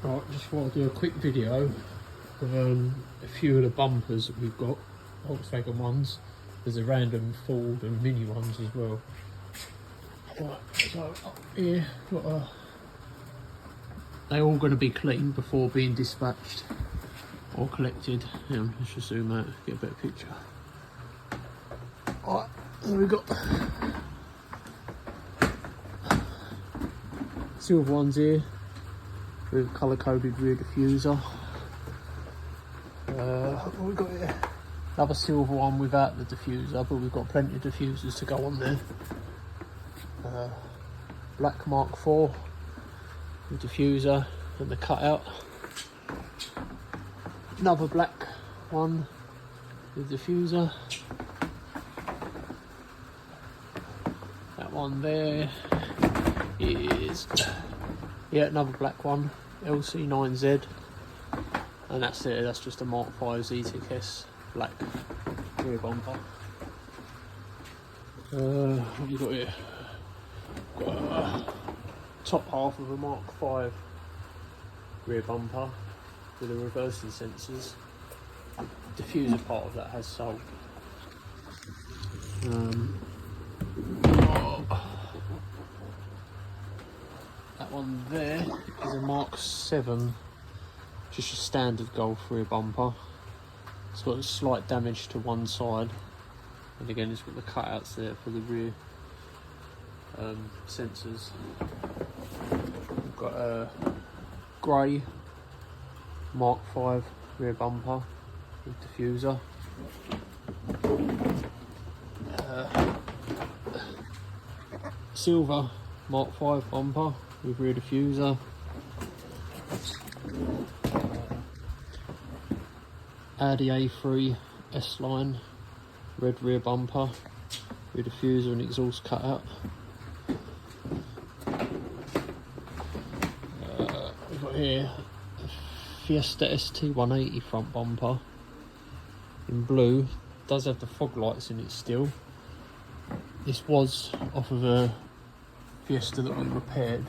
Right, just want to do a quick video of a few of the bumpers that we've got, Volkswagen ones. There's a random Ford and Mini ones as well. Right, so up here, they're all going to be cleaned before being dispatched or collected. Let's just zoom out, get a better picture. Right, so we've got silver ones here with colour-coded rear diffuser. What have we got here? Another silver one without the diffuser, but we've got plenty of diffusers to go on there. Black Mark IV with diffuser and the cutout. Another black one with diffuser. That one there is, yeah, another black one, LC9Z, and that's it. That's just a Mark V ZTS black rear bumper. What have we got here? Got top half of a Mark V rear bumper with the reversing sensors. The diffuser part of that has sold. That one there is a Mark VII, just a standard Golf rear bumper. It's got a slight damage to one side, and again it's got the cutouts there for the rear sensors. We've got a grey Mark V rear bumper with diffuser. Silver Mark V bumper with rear diffuser. Audi A3 S-Line red rear bumper, rear diffuser and exhaust cutout. We've got here a Fiesta ST180 front bumper in blue. It does have the fog lights in it still. This was off of a Fiesta that we repaired,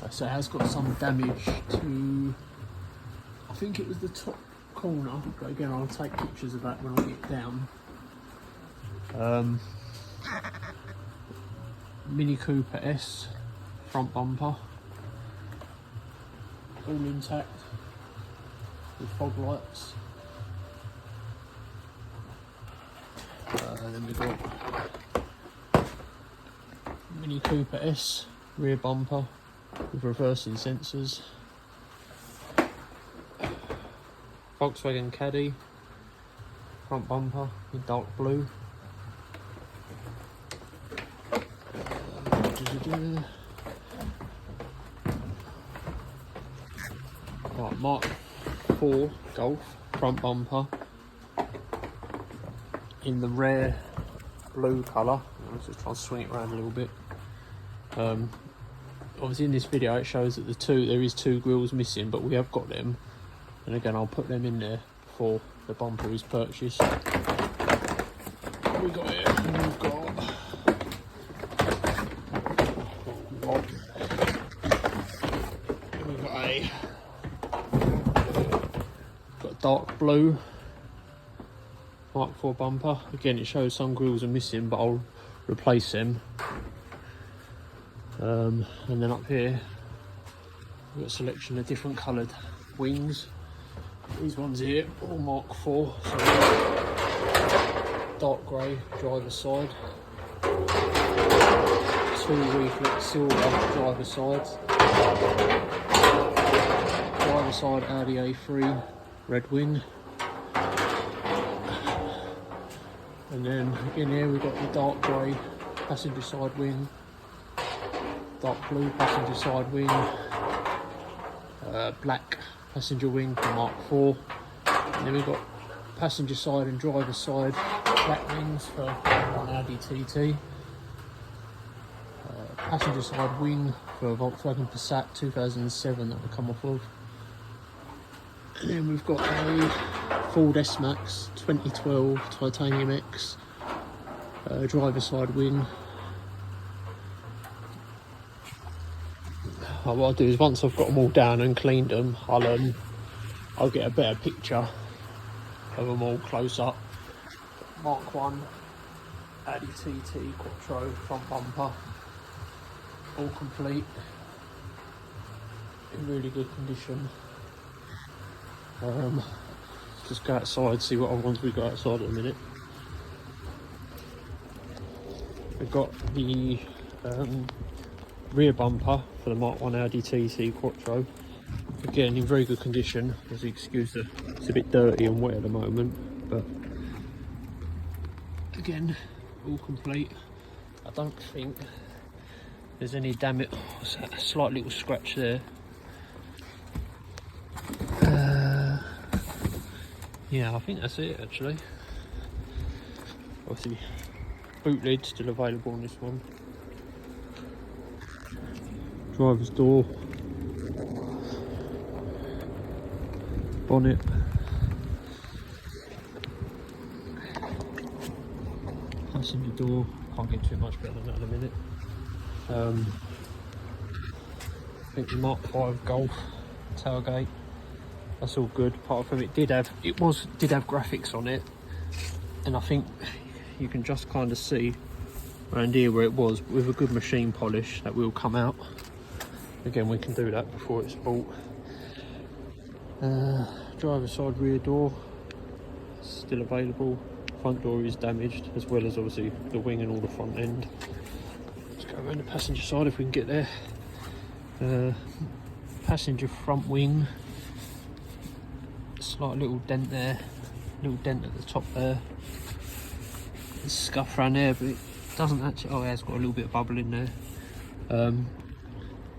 so it has got some damage to, I think it was the top corner, but again I'll take pictures of that when I get down. Mini Cooper S front bumper, all intact with fog lights. Then we've got Mini Cooper S rear bumper with reversing sensors. Volkswagen Caddy front bumper in dark blue. Right, Mark IV Golf front bumper in the rare blue colour. I'll just try and swing it around a little bit. Obviously in this video it shows that there is two grills missing, but we have got them, and again I'll put them in there before the bumper is purchased. What we got here? We've got a dark blue Mark IV bumper. Again it shows some grills are missing, but I'll replace them. And then up here we've got a selection of different coloured wings. These ones here, all Mark IV, so dark grey driver's side, two reflex silver driver's sides, driver's side Audi A3 red wing, and then again here we've got the dark grey passenger side wing, dark blue passenger side wing, black passenger wing for Mark IV, and then we've got passenger side and driver side black wings for one Audi TT, passenger side wing for Volkswagen Passat 2007 that will come off of, and then we've got a Ford S-Max 2012 Titanium X driver side wing, what I'll do is once I've got them all down and cleaned them, I'll get a better picture of them all close up. Mark 1 Audi TT Quattro front bumper, all complete, in really good condition. Just go outside, see what other ones we got outside in a minute. We've got the rear bumper for the Mark 1 Audi TT Quattro, again in very good condition. As you excuse it's a bit dirty and wet at the moment, but again all complete. I don't think there's any damage. Oh, a slight little scratch there. Yeah, I think that's it actually. Obviously boot lid still available on this one. Driver's door, bonnet, passenger door. Can't get too much better than that in a minute. I think the Mark 5 Golf tailgate, that's all good. Apart from it did have graphics on it, and I think you can just kind of see around here where it was. With a good machine polish, that will come out. Again, we can do that before it's bought. Driver's side rear door still available. Front door is damaged, as well as obviously the wing and all the front end. Let's go around the passenger side if we can get there. Passenger front wing, slight little dent there, little dent at the top there. There's scuff around there, but it doesn't actually. Oh, yeah, it's got a little bit of bubble in there.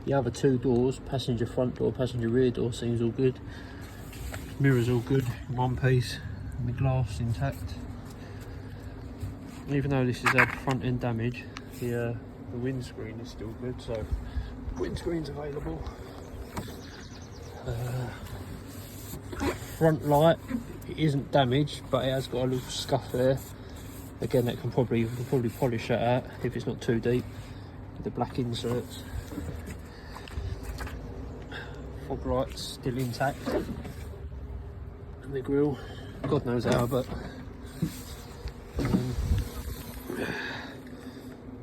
The other two doors, passenger front door, passenger rear door, seems all good. Mirrors all good in one piece, and the glass intact. Even though this has had front end damage, the windscreen is still good, so windscreen's available. Front light, it isn't damaged, but it has got a little scuff there. Again, that can probably polish that out if it's not too deep with the black inserts. Fog lights still intact, and the grille, God knows how, but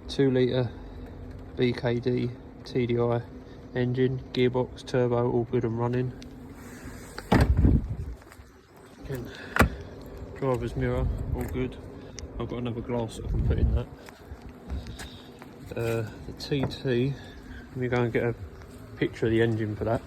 2 litre BKD TDI engine, gearbox, turbo, all good and running. Again, driver's mirror, all good. I've got another glass that I can put in that. The TT, let me go and get a picture of the engine for that.